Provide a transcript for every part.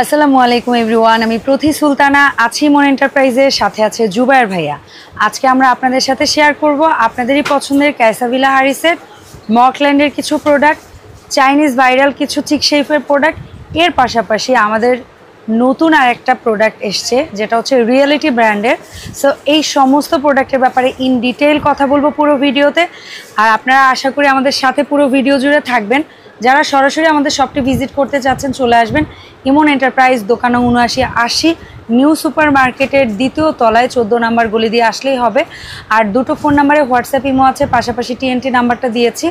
আসসালামু আলাইকুম এভরিওয়ান, আমি প্রতি সুলতানা আছি মন এন্টারপ্রাইজের সাথে আছে জুবায়ের ভাইয়া। আজকে আমরা আপনাদের সাথে শেয়ার করব আপনাদেরই পছন্দের ক্যাসাভিলা হাড়ি সেট, মকল্যান্ডের কিছু প্রোডাক্ট, চাইনিজ ভাইরাল কিছু চিক শেফের প্রোডাক্ট। এর পাশাপাশি আমাদের নতুন আর একটা প্রোডাক্ট এসছে যেটা হচ্ছে রিয়েলিটি ব্র্যান্ডের। সো এই সমস্ত প্রোডাক্টের ব্যাপারে ইন ডিটেইল কথা বলবো পুরো ভিডিওতে, আর আপনারা আশা করি আমাদের সাথে পুরো ভিডিও জুড়ে থাকবেন। যারা সরাসরি আমাদের শপটি ভিজিট করতে চাচ্ছেন চলে আসবেন ইমন এন্টারপ্রাইজ, দোকান ৭৯৮০, নিউ সুপার মার্কেটের দ্বিতীয় তলায় ১৪ নাম্বার গলি দিয়ে আসলেই হবে। আর দুটো ফোন নাম্বারে হোয়াটসঅ্যাপ ইমো আছে, পাশাপাশি টিএনটি নাম্বারটা দিয়েছি,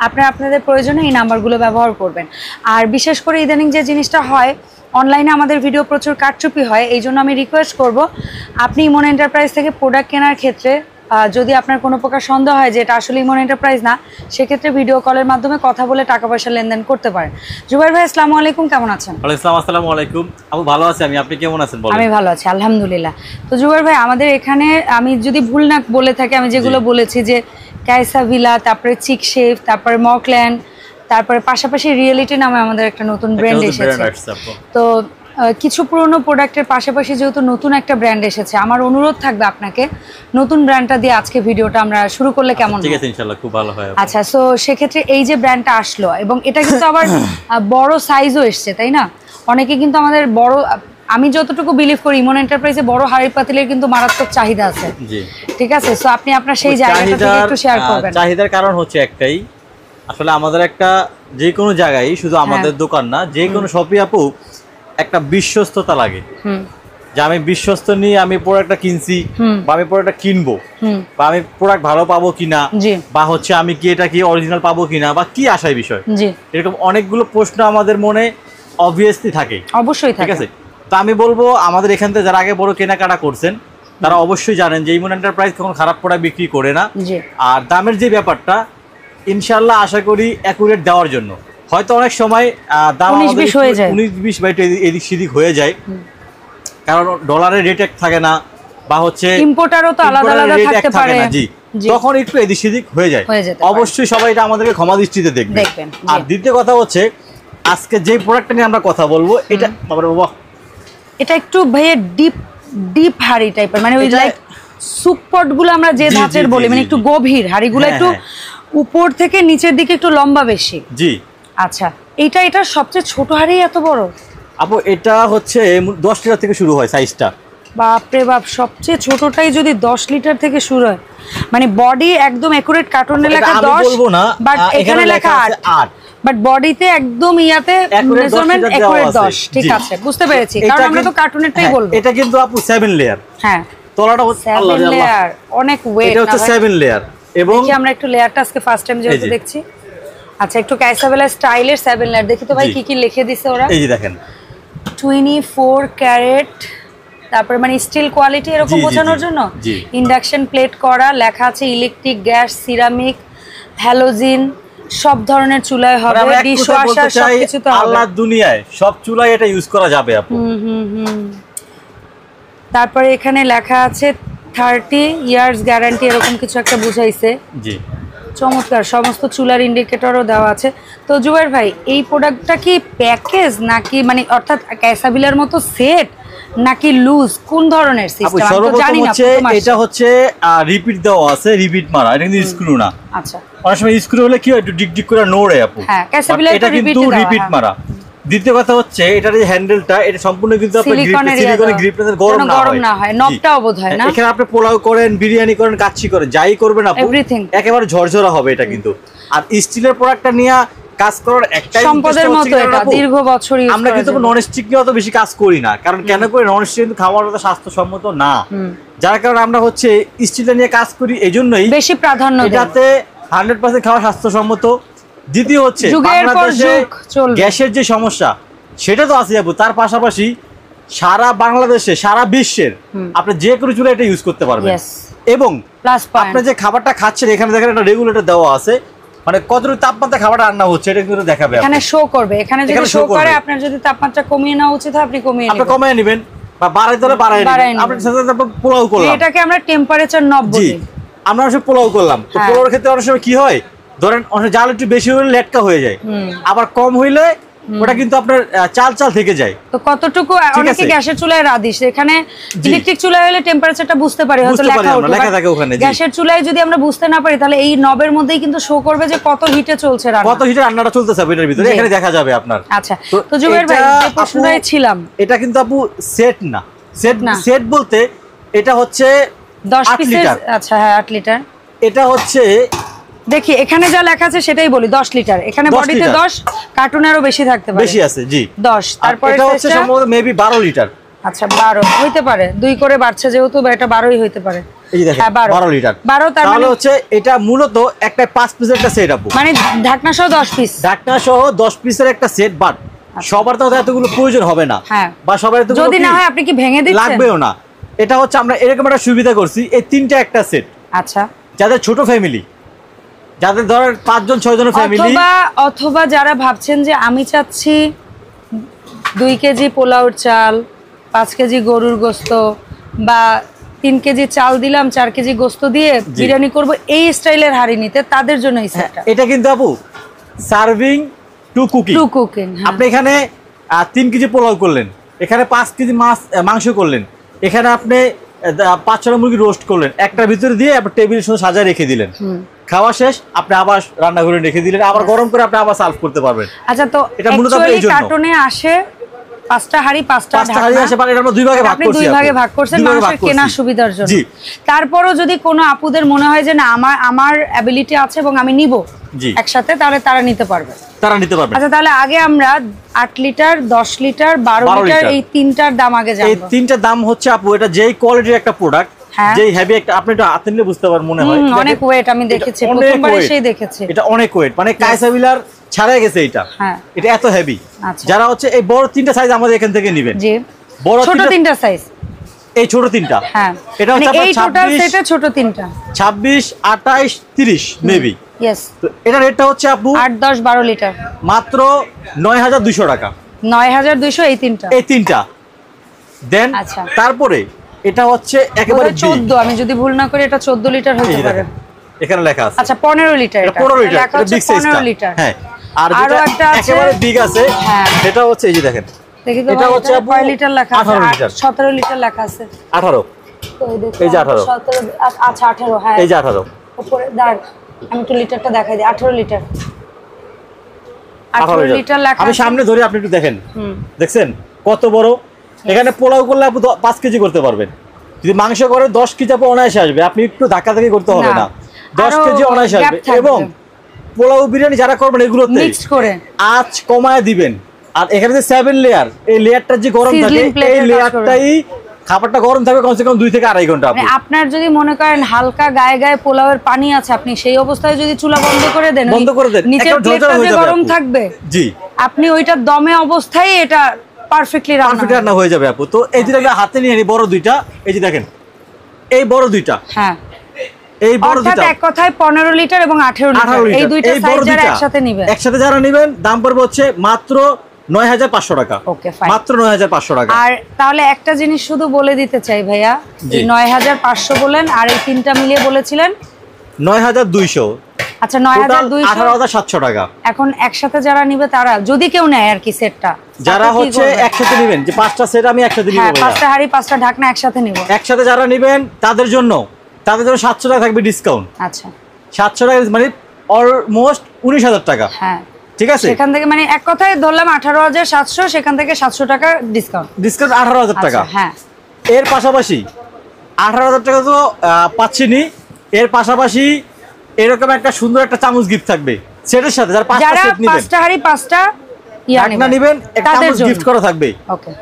আপনারা আপনাদের প্রয়োজনে এই নাম্বারগুলো ব্যবহার করবেন। আর বিশেষ করে ইদানিং যে জিনিসটা হয়, অনলাইনে আমাদের ভিডিও প্রচুর কারচুপি হয়, এই জন্য আমি রিকোয়েস্ট করব আপনি ইমন এন্টারপ্রাইজ থেকে প্রোডাক্ট কেনার ক্ষেত্রে যদি আপনার কোনো প্রকার সন্দেহ হয় যে এটা আসলে ইমন এন্টারপ্রাইজ না, সেক্ষেত্রে ভিডিও কলের মাধ্যমে কথা বলে টাকা পয়সা লেনদেন করতে পারেন। জুবায়ের ভাই আসসালামু আলাইকুম, কেমন আছেন? আসসালামু আলাইকুম। আমি ভালো আছি, আপনি কেমন আছেন? আমি ভালো আছি আলহামদুলিল্লাহ। তো জুবায়ের ভাই, আমাদের এখানে আমি যদি ভুল না বলে থাকি, আমি যেগুলো বলেছি যে ক্যাসাভিলা, তারপরে চিক শেফ, তারপরে মকল্যান্ড, তারপরে পাশাপাশি রিয়েলিটি নামে আমাদের একটা নতুন ব্র্যান্ড এসেছে। তো কিছু পুরনো প্রোডাক্টের পাশাপাশি যেহেতু নতুন একটা ব্র্যান্ড এসেছে, আমার অনুরোধ থাকবে আপনাকে নতুন ব্র্যান্ডটা দিয়ে আজকে ভিডিওটা আমরা শুরু করলে কেমন হয়? ঠিক আছে, ইনশাআল্লাহ খুব ভালো হয়। আচ্ছা, সো সেক্ষেত্রে এই যে ব্র্যান্ডটা আসলো এবং এটা কিন্তু আবার বড় সাইজও এসছে, তাই না? অনেকে কিন্তু আমাদের বড়, আমি যতটুকু বিলিভ করি ইমন এন্টারপ্রাইজে বড় হাড়ি পাতিলের কিন্তু মারাত্মক চাহিদা আছে। জি, ঠিক আছে। সো আপনি আপনার সেই জায়গাটা থেকে একটু শেয়ার করবেন। চাহিদার কারণ হচ্ছে একটাই, আসলে আমাদের একটা যে কোনো জায়গায়, শুধু আমাদের দোকান না, যে কোনো শপে আপু একটা বিশ্বস্ততা লাগে, যে আমি বিশ্বস্ত নিয়ে আমি প্রোডাক্টটা কিনছি বা আমি প্রোডাক্টটা কিনবো, বা আমি প্রোডাক্ট ভালো পাবো কিনা, বা হচ্ছে আমি কি এটা কি অরিজিনাল পাবো কিনা, বা কি আশার বিষয়, এরকম অনেকগুলো প্রশ্ন আমাদের মনে অবভিয়াসলি থাকে, অবশ্যই থাকে। ঠিক আছে, তো আমি বলবো আমাদের এখান থেকে যারা আগে বড় কেনাকাটা করছেন তারা অবশ্যই জানেন যে ইমন এন্টারপ্রাইজ কখনো খারাপ প্রোডাক্ট বিক্রি করে না। আর দামের যে ব্যাপারটা ইনশাআল্লাহ আশা করি অ্যাকুরেট দেওয়ার জন্য, হয়তো অনেক সময় দাম 19-20 বা এদিক সেদিক হয়ে যায়, কারণ ডলারের রেট এক থাকে না, বা হচ্ছে ইম্পোর্টারও তো আলাদা আলাদা থাকতে পারে, জি, তখন একটু এদিক সেদিক হয়ে যায়। অবশ্যই সবাই এটা আমাদেরকে ক্ষমা দৃষ্টিতে দেখবেন। আর দ্বিতীয় কথা হচ্ছে আজকে যে প্রোডাক্টটা নিয়ে আমরা কথা বলবো, এটা বাবা এটা একটু ভাইয়া ডিপ হাড়ি টাইপের, মানে ওই লাইক সুপপট গুলো আমরা যে ধাঁচের বলি, মানে একটু গভীর হাড়িগুলো, একটু উপর থেকে নিচের দিকে একটু লম্বা বেশি। জি, আচ্ছা। এটা সবচেয়ে ছোট হাড়ি এত বড়? আপু এটা হচ্ছে 10 লিটার থেকে শুরু হয় সাইজটা। বাপরে বাপ, সবচেয়ে ছোটটাই যদি 10 লিটার থেকে শুরু হয়, মানে বডি একদম একুরেট কার্টুনে লেখা 10, বাট এখানে লেখা 8, বাট বডিতে একদম ইয়াতে মেজারমেন্ট একুরেট 10। ঠিক আছে, বুঝতে পেরেছি, কারণ আমরা তো কার্টুনেরটাই বলবো। এটা কিন্তু আপু 7 লেয়ার। হ্যাঁ, তলাটা হচ্ছে 7 লেয়ার, অনেক ওয়েট। এটা হচ্ছে 7 লেয়ার, এবং কি আমরা একটু লেয়ারটা আজকে ফার্স্ট টাইম যেহেতু দেখছি। আচ্ছা, একটু ক্যাসাভিলা স্টাইলের 7 লেয়ার দেখি তো ভাই, কি কি লিখে দিছে ওরা। এই যে দেখেন 24 ক্যারেট, তারপরে মানে স্টিল কোয়ালিটি এরকম বোঝানোর জন্য ইন্ডাকশন প্লেট করা, লেখা আছে ইলেকট্রিক, গ্যাস, সিরামিক, হ্যালোজিন, সব ধরনের চুলায় হবে, ডিশওয়াশার সবকিছু তো হবে। আল্লাহর দুনিয়ায় সব চুলায় এটা ইউজ করা যাবে আপু। তারপরে এখানে লেখা আছে 30 ইয়ার্স গ্যারান্টি, এরকম কিছু একটা বুঝাইছে। জি, চমৎকার। সমস্ত চুলার ইন্ডিকেটরও দেওয়া আছে। তো জুবায়ের ভাই, এই প্রোডাক্টটা কি প্যাকেজ নাকি, মানে অর্থাৎ ক্যাসাভিলার মতো সেট নাকি লুজ, কোন ধরনের সিস্টেম? আমি তো জানি না। এটা হচ্ছে রিপিট দেওয়া আছে, রিপিট মারা, এটা কিন্তু স্ক্রু না। আচ্ছা, অনেক সময় স্ক্রু হলে কি হয়, একটু ডিক ডিক করে নড়ে আপু। হ্যাঁ, ক্যাসাভিলা এটা কিন্তু রিপিট মারা। দ্বিতীয় কথা হচ্ছে এটার যে হ্যান্ডেলটা, এটা সম্পূর্ণ কিন্তু আপনার সিলিকনের গ্রিপনেস গরম না হয়, নবটাও বোধ হয় না। এখানে আপনি পোলাও করেন, বিরিয়ানি করেন, কাচ্চি করেন, যাই করবেন আপু একেবারে ঝরঝরা হবে এটা কিন্তু। আর স্টিলের প্রোডাক্টটা নিয়ে কাজ করার একটাই সম্পদের মতো, এটা দীর্ঘ বছর ইউজ করা। আমরা কিন্তু নন স্টিক নিয়ে অত বেশি কাজ করি না, কারণ কেন করি, নন স্টিক কিন্তু খাওয়ার মতো স্বাস্থ্যসম্মত না, যার কারণে আমরা হচ্ছে স্টিলটা নিয়ে কাজ করি, এইজন্যই বেশি প্রাধান্য দিই, এটাতে 100% খাওয়া স্বাস্থ্যসম্মত। দ্বিতীয় হচ্ছে বাংলাদেশে গ্যাসের যে সমস্যা সেটা তো আছে আপু, তার পাশাপাশি সারা বাংলাদেশে সারা বিশ্বের আপনি যে কোনো চুলা এটা ইউজ করতে পারবেন। এবং আপনি যে খাবারটা খাচ্ছেন, এখানে দেখেন একটা রেগুলেটর দেওয়া আছে, মানে কতটুকু তাপমাত্রা খাবারটা রান্না হচ্ছে এটা কিন্তু দেখাবে, এখানে শো করবে। এখানে যদি শো করে, আপনার যদি তাপমাত্রা কমিয়ে নেওয়া উচিত হয় আপনি কমিয়ে নেবেন, বা বাড়াইতে হলে বাড়াই নেবেন। আপনি সাথে পোলাও করলাম, এটাকে আমরা টেম্পারেচার 90 দিই, আমরা অবশ্যই পোলাও করলাম। তো পোলাওর ক্ষেত্রে অনেক সময় কি হয়, ধরেন জাল একটু বেশি হলে লেটকা হয়ে যায়, আবার কম হইলে ওটা কিন্তু আপনার চাল চাল থেকে যায়। তো কতটুকু অনেকে গ্যাসের চুলায় রাদিস, এখানে ইলেকট্রিক চুলায় হলে টেম্পারেচারটা বুঝতে পারি, হয়তো লেখা থাকে ওখানে। গ্যাসের চুলায় যদি আমরা বুঝতে না পারি তাহলে এই নবের মধ্যেই কিন্তু শো করবে যে কত হিটে চলছে রান্না, কত হিটে রান্নাটা চলতেছে এটার ভিতরে, এখানে দেখা যাবে আপনার। আচ্ছা, তো জুবাইর ভাই যে প্রশ্নটাই ছিলাম, এটা কিন্তু আপু সেট না, সেট বলতে এটা হচ্ছে 10 পিসের। আচ্ছা হ্যাঁ 8 লিটার। এটা হচ্ছে দেখি এখানে যা লেখা আছে সেটাই বলি, 10 লিটার। এখানে বডিতে 10, কার্টুনেরও বেশি থাকতে পারে, বেশি আছে জি 10। তারপরে এটা হচ্ছে সম্ভবত মেবি 12 লিটার। আচ্ছা 12 হইতে পারে, 2 করে বাড়ছে যেহেতু, এটা 12ই হইতে পারে। এই যে দেখেন 12 লিটার। 12 তাহলে হচ্ছে এটা মূলত একটা 5 পিসের একটা সেট আপু, মানে ঢাকনা সহ 10 পিস, ঢাকনা সহ 10 পিসের একটা সেট। বাট সবার তো এতগুলো প্রয়োজন হবে না, বা সবার এতগুলো যদি না হয় আপনি কি ভেঙে দিচ্ছেন, লাগবেও না। এটা হচ্ছে আমরা এরকম একটা সুবিধা করছি, এই তিনটা একটা সেট। আচ্ছা, যাদের ছোট ফ্যামিলি, যাদের ধরেন 5 জন 6 জনের ফ্যামিলি, অথবা যারা ভাবছেন যে আমি চাচ্ছি 2 কেজি পোলাওর চাল, 5 কেজি গরুর গোস্ত, বা 3 কেজি চাল দিলাম 4 কেজি গোস্ত দিয়ে বিরিয়ানি করব, এই স্টাইলের হাঁড়ি নিতে, তাদের জন্য এই সেটটা। এটা কিন্তু আপু সার্ভিং টু কুকিং। আপনি এখানে 3 কেজি পোলাও করলেন, এখানে 5 কেজি মাংস করলেন, এখানে আপনি 5-6 মুরগি রোস্ট করলেন, একটার ভিতরে দিয়ে আপনি টেবিলের সাথে সাজিয়ে রেখে দিলেন, খাওয়া শেষ আপনি আবার রান্না করে রেখে দিলেন, আবার গরম করে আপনি আবার সার্ভ করতে পারবেন। আচ্ছা, তো এটা মূলত এই কার্টুনে আসে 5টা হাঁড়ি, 5টা হাঁড়ি আসে, মানে এটা আমরা 2 ভাগে ভাগ করছি, আপনি 2 ভাগে ভাগ করছেন মানুষের কেনা সুবিধার জন্য। তারপরও যদি কোনো আপুদের মনে হয় যে না আমার অ্যাবিলিটি আছে এবং আমি নিব একসাথে, তাহলে তারা নিতে পারবে। আচ্ছা, তাহলে আগে আমরা 8 লিটার, 10 লিটার, 12 লিটার এই তিনটার দাম আগে জানবো। এই তিনটার দাম হচ্ছে আপু, এটা যেই কোয়ালিটির একটা প্রোডাক্ট, যেই হেভি একটা, আপনি এটা হাতে নিলে বুঝতে পারবেন, মনে হয় অনেক ওয়েট, আমি দেখেছি প্রথমবার এসেই দেখেছি, এটা অনেক ওয়েট, মানে কায়সাবিলার ছাড়াই গেছে এটা, এটা এত হেভি। যারা হচ্ছে এই বড় তিনটা সাইজ আমাদের এখান থেকে নেবেন, জি বড় ছোট তিনটা সাইজ, এই ছোট তিনটা, হ্যাঁ এটা হচ্ছে এই টোটাল সেটে ছোট তিনটা 26, 28, 30 মেবি। यस, তো এটা রেটটা হচ্ছে আপু 8, 10, 12 লিটার মাত্র 9200 টাকা। 9200 এই তিনটা দেন। তারপরে এটা হচ্ছে একেবারে 14, আমি যদি ভুল না করি এটা 14 লিটার হতে পারে, এখানে লেখা আছে। আচ্ছা 15 লিটার, এটা 15 লিটার, এটা বিগ সাইজটা 15 লিটার। হ্যাঁ, আর যেটা একেবারে বিগ আছে সেটা হচ্ছে এই যে দেখেন, দেখি তো এটা হচ্ছে কয় লিটার লেখা আছে, 18 লিটার, 17 লিটার লেখা আছে, 18 এই যে 18, 17, আচ্ছা 18, হ্যাঁ এই যে 18 উপরে দাঁড়, আমি একটু লিটারটা দেখাই দিই, 18 লিটার, 18 লিটার লেখা। আমি সামনে ধরে আপনি একটু দেখেন, দেখছেন কত বড়। এখানে পোলাও করলে আপনি 5 কেজি করতে পারবেন, যদি মাংস করে 10 কেজি আপনি অনায়াসে আসবে, আপনি একটু ধাক্কা ধাক্কি করতে হবে না, 10 কেজি অনায়াসে আসবে। এবং পোলাও বিরিয়ানি যারা করবেন এগুলোতে মিক্স করে আঁচ কমায় দিবেন, আর এখানে যে 7 লেয়ার, এই লেয়ারটা যে গরম থাকে, এই লেয়ারটাই খাবারটা গরম থাকবে কমসে কম 2 থেকে 2.5 ঘন্টা। আপনার যদি মনে করেন হালকা গায়ে গায়ে পোলাওয়ের পানি আছে, আপনি সেই অবস্থায় যদি চুলা বন্ধ করে দেন, নিচের প্লেটটা যে গরম থাকবে, জি আপনি ওইটা দমে অবস্থায় এটা পারফেক্টলি রান্না হয়ে যাবে আপু। তো এই দুইটা হাতে নিয়ে নি, বড় দুইটা, এই যে দেখেন এই বড় দুইটা, হ্যাঁ এই বড় দুইটা এক কথায় 15 লিটার এবং 18 লিটার, এই দুইটা সাইজ যারা একসাথে যারা নেবেন দাম পড়বে হচ্ছে মাত্র 9500 টাকা। ওকে ফাইন, মাত্র 9500 টাকা। আর তাহলে একটা জিনিস শুধু বলে দিতে চাই ভাইয়া, 9500 বলেন, আর এই তিনটা মিলিয়ে বলেছিলেন 9200। আচ্ছা 9200, 18700 টাকা। এখন একসাথে যারা নিবে তারা যদি কেউ নেয় আর কি সেটটা, যারা হচ্ছে একসাথে নেবেন, যে 5টা সেট আমি একসাথে নিব, 5টা হাঁড়ি 5টা ঢাকনা একসাথে নিব, একসাথে যারা নেবেন তাদের জন্য 700 টাকা থাকবে ডিসকাউন্ট। আচ্ছা 700 টাকা মানে অলমোস্ট 19000 টাকা। হ্যাঁ ঠিক আছে, সেখান থেকে মানে এক কথায় ধরলাম 18700, সেখান থেকে 700 টাকা ডিসকাউন্ট 18000 টাকা। হ্যাঁ, এর পাশাপাশি 18000 টাকা তো পাচ্ছেনই, এর পাশাপাশি এরকম একটা সুন্দর একটা চামচ গিফট থাকবে সেটের সাথে। যারা 5টা সেট নেবেন, 5টা হাঁড়ি 5টা ঢাকনা নেবেন, একটা চামচ গিফট করা থাকবে।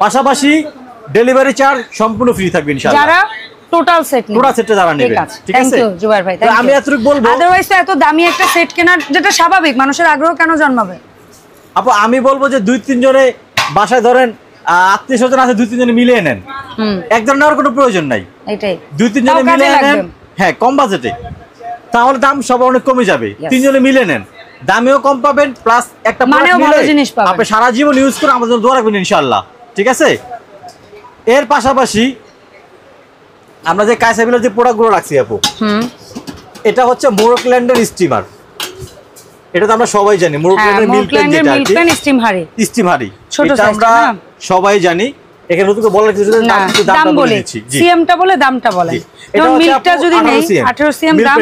পাশাপাশি ডেলিভারি চার্জ সম্পূর্ণ ফ্রি থাকবে ইনশাআল্লাহ, যারা টোটাল সেটে যারা নেবেন। ঠিক আছে, থ্যাঙ্ক ইউ জুবাইর ভাই। আমি এতটুকু বলবো, আদারওয়াইজ তো এত দামি একটা সেট কেনার যেটা স্বাভাবিক, মানুষের আগ্রহ কেন জন্মাবে? আপু আমি বলবো যে 2-3 জনে বাসায় ধরেন আত্মীয় স্বজন আছে, 2-3 জনে মিলিয়ে নেন, একজন নেওয়ার কোনো প্রয়োজন নাই, এটাই 2-3 জনে মিলিয়ে নেন, হ্যাঁ কম বাজেটে, তাহলে দাম সব অনেক কমে যাবে। 3 জনে মিলে নেন, দামেও কম পাবেন, প্লাস একটা ভালো জিনিস পাবেন, আপনি সারা জীবন ইউজ করে আমাদের জন্য দোয়া রাখবেন ইনশাআল্লাহ। ঠিক আছে, এর পাশাপাশি আমরা যে কায়সাবিলার যে প্রোডাক্টগুলো রাখছি আপু, এটা হচ্ছে মোরকল্যান্ডের স্টিমার। এটা তো আমরা সবাই জানি মোরক্ল্যান্ডের মিল্ক প্যান যেটা মিল্ক প্যান স্টিম হাঁড়ি, স্টিম হাঁড়ি, ছোট এটা আমরা সবাই জানি। এখানে নতুন করে বলার কিছু না, দামটা বলে দিচ্ছি। সিএমটা বলে দামটা বলেন। এটা মিল্কটা যদি নেই 18 সিএম দাম,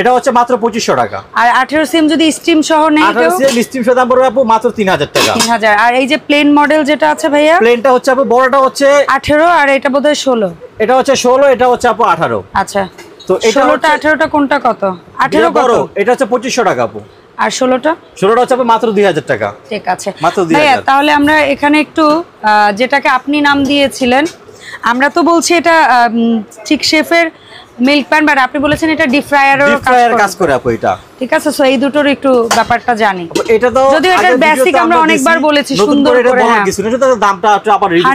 এটা হচ্ছে মাত্র 2500 টাকা। আর 18 সিএম যদি স্টিম সহ নেই, 18 সিএম স্টিম সহ দাম পড়বে আপু মাত্র 3000 টাকা। 3000। আর এই যে প্লেন মডেল যেটা আছে ভাইয়া, প্লেনটা হচ্ছে আপু বড়টা হচ্ছে 18 আর এটা বোধহয় 16। এটা হচ্ছে 16, এটা হচ্ছে আপু 18। আচ্ছা, তো এটা 16টা 18টা কোনটা কত? 18 কত? এটা হচ্ছে 2500 টাকা আপু। আর 16টা? 16টা হচ্ছে আপু মাত্র 2000 টাকা। ঠিক আছে মাত্র 2000। ভাইয়া তাহলে আমরা এখানে একটু যেটাকে আপনি নাম দিয়েছিলেন, আমরা তো বলছি এটা ঠিক শেফের মিল্ক প্যান, বাট আপনি বলেছেন এটা ডিপ ফ্রায়ারও কাজ করে আপু এটা। ঠিক আছে, সো এই দুটোর একটু ব্যাপারটা জানি। এটা তো যদিও এটার বেসিক আমরা অনেকবার বলেছি সুন্দর করে, হ্যাঁ কিছু না, শুধু দামটা একটু আবার রিপিট করে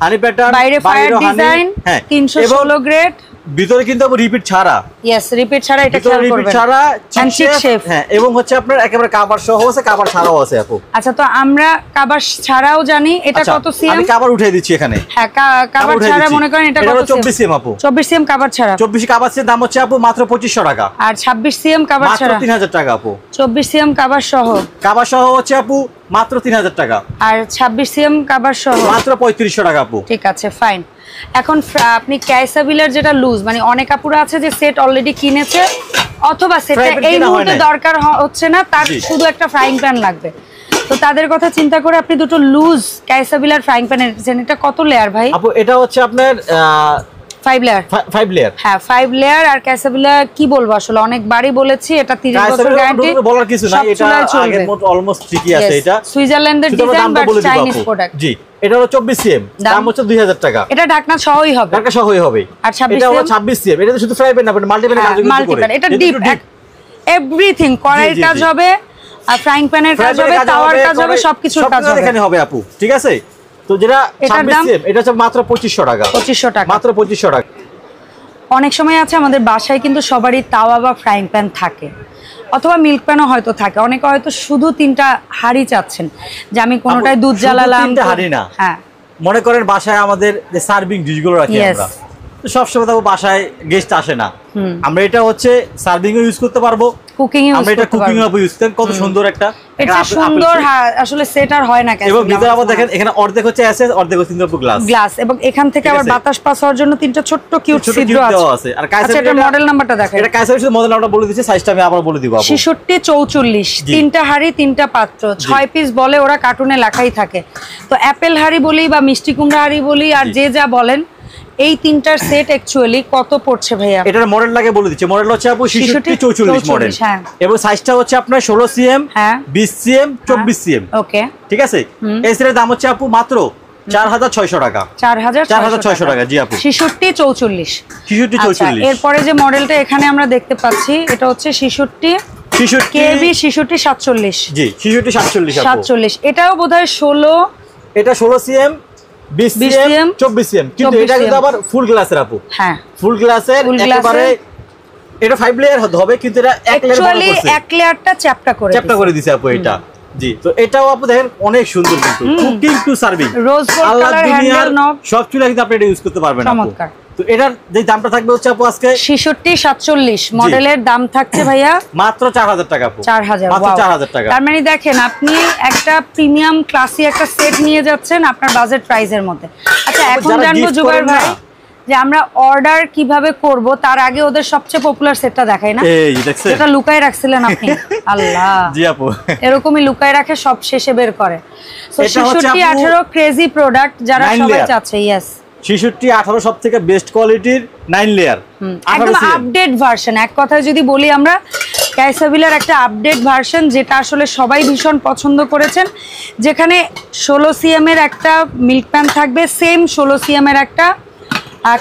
হানি প্যাটার্ন, বাইরে ফায়ার ডিজাইন, 316 গ্রেড, ভিতরে কিন্তু আপু রিপিট ছাড়া। यस, রিপিট ছাড়া, এটা খেয়াল করবেন। রিপিট ছাড়া চিক শেফ, হ্যাঁ, এবং হচ্ছে আপনার একেবারে কভার সহ আছে, কভার ছাড়াও আছে আপু। আচ্ছা, তো আমরা কভার ছাড়াও জানি এটা কত সিএম? আমি কভার উঠিয়ে দিচ্ছি এখানে। হ্যাঁ, কভার ছাড়া মনে করেন এটা কত? 24 সিএম আপু। 24 সিএম কভার ছাড়া। 24 কভার এর দাম হচ্ছে আপু মাত্র 2500 টাকা। আর 26 সিএম কভার ছাড়া মাত্র 3000 টাকা আপু। 24 সিএম কভার সহ, কভার সহ হচ্ছে আপু মাত্র 3000 টাকা। আর 26 সিএম কভার সহ মাত্র 3500 টাকা আপু। ঠিক আছে, ফাইন। এখন আপনি ক্যাসাবিলার যেটা লুজ, মানে অনেক কাপড় আছে যে সেট অলরেডি কিনেছে, অথবা সেটা এই মুহূর্তে দরকার হচ্ছে না, তার শুধু একটা ফ্রাইং প্যান লাগবে, তো তাদের কথা চিন্তা করে আপনি দুটো লুজ ক্যাসাবিলার ফ্রাইং প্যান এনেছেন। এটা কত লেয়ার ভাই? আপু এটা হচ্ছে আপনার 5 লেয়ার। 5 লেয়ার, হ্যাঁ 5 লেয়ার। আর ক্যাসাবিলা কি বলবো, আসলে অনেকবারই বলেছি এটা 30 বছর গ্যারান্টি, বলার কিছু না, এটা আগের মত অলমোস্ট ঠিকই আছে। এটা সুইজারল্যান্ডের ডিজাইন বাট চাইনিজ প্রোডাক্ট। জি, এটা হলো 24 সিএম, দাম হচ্ছে 2000 টাকা। এটা ঢাকনা সহই হবে, ঢাকনা সহই হবে। আর 26 এটা হলো 26 সিএম, এটা তো শুধু ফ্রাই প্যান না, মাল্টিপ্যান কাজ করে। এটা ডিপ এভরিথিং, কড়াইয়ের কাজ হবে, আর ফ্রাইং প্যানের কাজ হবে, তাওয়ার কাজ হবে, সবকিছুর কাজ হবে এখানে হবে আপু। ঠিক আছে, তো যেটা 26 সিএম এটা হচ্ছে মাত্র 2500 টাকা। 2500 টাকা, মাত্র 2500 টাকা। অনেক সময় আছে আমাদের বাসায় কিন্তু সবারই তাওয়া বা ফ্রাইং প্যান থাকে, অথবা মিল্ক প্যানও হয়তো থাকে। অনেকে হয়তো শুধু 3টা হাঁড়ি চাচ্ছেন, যে আমি কোনোটায় দুধ জ্বালালাম। 3টা হাঁড়ি না, হ্যাঁ মনে করেন বাসায় আমাদের যে সার্ভিং ডিশগুলো রাখি আমরা, তো সবসময় তো বাসায় গেস্ট আসে না, আমরা এটা হচ্ছে সার্ভিং এ ইউজ করতে পারবো, কুকিং এ আমরা এটা কুকিং এ ইউজ করেন। কত সুন্দর একটা, এটা সুন্দর আসলে সেট আর হয় না কেন। এবং ভিতরে আবার দেখেন এখানে অর্ধেক হচ্ছে এসএস, অর্ধেক হচ্ছে গ্লাস, এবং এখান থেকে আবার বাতাস পাস হওয়ার জন্য 3টা ছোট্ট কিউট ছিদ্র আছে। আর কাইসার এর মডেল নাম্বারটা দেখেন, এটা কাইসার এর মডেল নাম্বারটা বলে দিয়েছি, সাইজটা আমি আবার বলে দিব আপু। 6644, 3টা হাঁড়ি 3টা পাত্র, 6 পিস বলে ওরা, কার্টুনে লেখাই থাকে। তো অ্যাপেল হাঁড়ি বলি বা মিষ্টি কুমড়া হাঁড়ি বলি, আর যে যা বলেন, এই 3টার সেট অ্যাকচুয়ালি কত পড়ছে ভাইয়া? এটার মডেল লাগে বলে দিচ্ছি। মডেল হচ্ছে আপু 6644 মডেল, এবং সাইজটা হচ্ছে আপনার 16 সিএম, 20 সিএম, 24 সিএম। ওকে, ঠিক আছে। এই সেটের দাম হচ্ছে আপু মাত্র 4600 টাকা। 4600 টাকা। জি আপু, 6644। 6644। এরপরে যে মডেলটা এখানে আমরা দেখতে পাচ্ছি, এটা হচ্ছে 66 কেবি 6647। জি, 6647। এটাও বোধহয় 16, এটা 16 সিএম, 20 সিএম, 24 সিএম, কিন্তু এটা কিন্তু আবার ফুল গ্লাসের আপু। হ্যাঁ, ফুল গ্লাসের, একেবারে এটা 5 লেয়ার হবে, কিন্তু এটা 1 লেয়ার বড় করছে, 1 লেয়ারটা চ্যাপটা করে দিয়েছে আপু এটা। জি, তো এটাও আপু দেখেন অনেক সুন্দর, কিন্তু cooking to serving, rose gold colour handle knob, সব চুলা কিন্তু আপনি এটা ইউজ করতে পারবেন আপু। চমৎকার। তো এটার যে দামটা থাকবে হচ্ছে আপু আজকে 6647 মডেলের দাম থাকছে ভাইয়া মাত্র 4000 টাকা আপু। 4000, মাত্র 4000 টাকা। তার মানে দেখেন আপনি একটা প্রিমিয়াম ক্লাসি একটা সেট নিয়ে যাচ্ছেন আপনার বাজেট প্রাইসের মধ্যে। আচ্ছা, এখন জানবো জুবাইর ভাই যে আমরা অর্ডার কিভাবে করব, তার আগে ওদের সবচেয়ে পপুলার সেটটা দেখাই না? এই দেখছেন, এটা লুকায় রাখছিলেন আপনি। আল্লাহ, জি আপু, এরকমই লুকায় রাখে, সব শেষে বের করে। সো 6618 ক্রেজি প্রোডাক্ট যারা সবাই চাচ্ছে। ইয়েস, 6618 সবথেকে বেস্ট কোয়ালিটির 9 লেয়ার, একদম আপডেট ভার্সন। এক কথায় যদি বলি, আমরা ক্যাসাবিলার একটা আপডেট ভার্সন, যেটা আসলে সবাই ভীষণ পছন্দ করেছেন, যেখানে 16 সিএম এর একটা মিল্ক প্যান থাকবে, সেম 16 সিএম এর একটা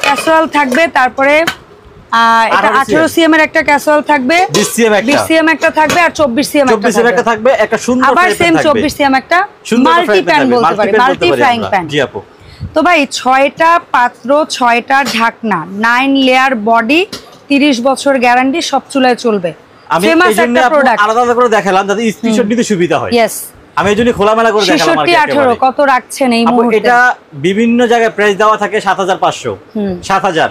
ক্যাসরোল থাকবে, তারপরে এটা 18 সিএম এর একটা ক্যাসরোল থাকবে, 20 সিএম একটা থাকবে, আর 24 সিএম একটা থাকবে, একটা সুন্দর আবার সেম 24 সিএম একটা মাল্টি প্যান বলতে পারি, মাল্টি ফ্রাইং প্যান। জি আপু। তো ভাই 6টা পাত্র, 6টা ঢাকনা, 9 লেয়ার বডি, 30 বছর গ্যারান্টি, সব চুলায় চলবে। আমি এইজন্য আলাদা আলাদা করে দেখালাম যাতে স্ক্রিনশট নিতে সুবিধা হয়। ইয়েস, আমি এইজন্য খোলামেলা করে দেখালাম। 6618 কত রাখছেন এই মুহূর্তে? এটা বিভিন্ন জায়গায় প্রাইস দেওয়া থাকে 7500, 7000,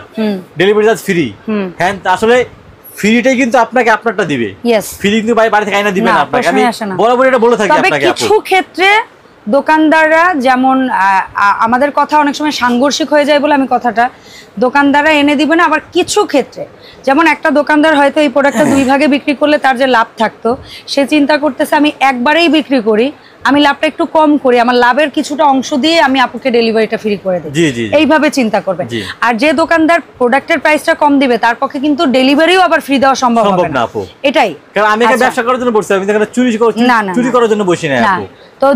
ডেলিভারি চার্জ ফ্রি। হ্যাঁ, আসলে ফ্রিটাই কিন্তু আপনাকে আপনারটা দিবে। ইয়েস, ফ্রি কিন্তু বাড়ি থেকে আইনা দিবেন আপনাকে। আমি আসে না। বরাবর এটা বলে থাকি আপনাকে। তবে কিছু ক্ষেত্রে দোকানদাররা যেমন আমাদের কথা অনেক সময় সাংঘর্ষিক হয়ে যায় বলে আমি কথাটা, দোকানদাররা এনে দিবে না। আবার কিছু ক্ষেত্রে যেমন একটা দোকানদার হয়তো এই প্রোডাক্টটা 2 ভাগে বিক্রি করলে তার যে লাভ থাকতো, সে চিন্তা করতেছে আমি একবারেই বিক্রি করি, আমি লাভটা একটু কম করি, আমার লাভের কিছুটা অংশ দিয়ে আমি আপুকে ডেলিভারিটা ফ্রি করে দিই, এইভাবে চিন্তা করবে। আর যে দোকানদার প্রোডাক্টের প্রাইসটা কম দিবে তার পক্ষে কিন্তু ডেলিভারিও আবার ফ্রি দেওয়া সম্ভব হবে না আপু। এটাই, কারণ আমি এখানে ব্যবসা করার জন্য বসছি, আমি এখানে চুরি করার জন্য বসি না আপু। তো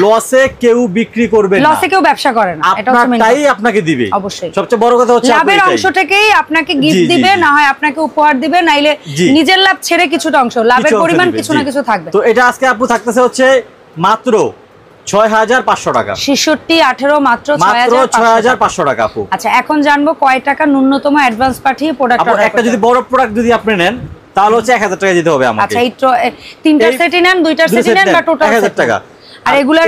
লসে কেউ বিক্রি করবে না, লসে কেউ ব্যবসা করে না, এটা হচ্ছে তাই আপনাকে দিবে। অবশ্যই সবচেয়ে বড় কথা হচ্ছে লাভের অংশটাকেই আপনাকে গিফট দিবে, না হয় আপনাকে উপহার দিবে, নাইলে নিজের লাভ ছেড়ে কিছুটা অংশ, লাভের পরিমাণ কিছু না কিছু থাকবে। তো এটা আজকে আপু থাকতেছে হচ্ছে মাত্র 6500 টাকা। 66 18 মাত্র 6500 টাকা আপু। আচ্ছা, এখন জানবো কয় টাকা ন্যূনতম অ্যাডভান্স পাঠিয়ে প্রোডাক্ট অর্ডার। একটা যদি বড় প্রোডাক্ট যদি আপনি নেন তাহলে হচ্ছে 1000 টাকা দিতে হবে আমাকে। আচ্ছা, এই তিনটা সেটই নেন, দুইটা সেটই নেন বা টোটাল 1000 টাকা। আর এগুলোর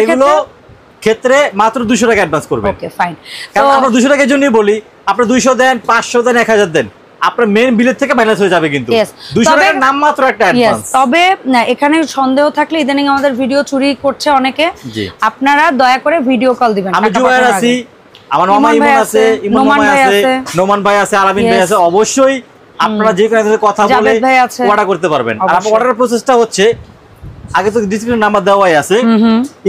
ক্ষেত্রে মাত্র 200 টাকা অ্যাডভান্স করবেন। Okay fine. কারণ আমরা 200 টাকার জন্যই বলি, আপনি 200 দেন, 500 দেন, 1000 দেন, আপনার মেইন বিলের থেকে মাইনাস হয়ে যাবে কিন্তু 200 টাকার নাম মাত্র একটা অ্যাডভান্স। তবে এখানে সন্দেহ থাকলে ইদানিং আমাদের ভিডিও চুরি করছে অনেকে, আপনারা দয়া করে ভিডিও কল দিবেন। আমি জুবায়ের আছি, আমার মামা ইমন আছে, ইমন মামা আছে, নোমান ভাই আছে, আলামিন ভাই আছে, অবশ্যই আপনারা যে কোনো কথা বলে অর্ডার করতে পারবেন। আর আমার অর্ডারের প্রসেসটা হচ্ছে, আগে তো ডিসক্রিপশন নাম্বার দেওয়াই আছে,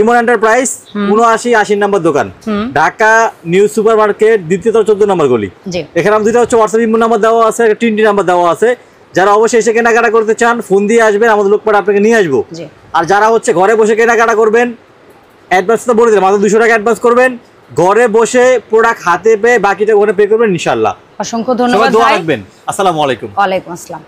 ইমন এন্টারপ্রাইজ 7980 নম্বর দোকান, ঢাকা নিউ সুপার মার্কেট, দ্বিতীয় 14 নম্বর গলি। এখানে আমি দুইটা হচ্ছে হোয়াটসঅ্যাপ ইমো নাম্বার দেওয়া আছে, একটা টিনটি নাম্বার দেওয়া আছে। যারা অবশ্যই এসে কেনাকাটা করতে চান ফোন দিয়ে আসবেন, আমাদের লোক পরে আপনাকে নিয়ে আসবো। আর যারা হচ্ছে ঘরে বসে কেনাকাটা করবেন, অ্যাডভান্স তো বলে দিলাম, মাত্র 200 টাকা অ্যাডভান্স করবেন, ঘরে বসে প্রোডাক্ট হাতে পেয়ে বাকিটা ঘরে পে করবেন ইনশাআল্লাহ। অসংখ্য ধন্যবাদ ভাই, দোয়া রাখবেন। আসসালামু আলাইকুম। ওয়া আলাইকুম আসসালাম।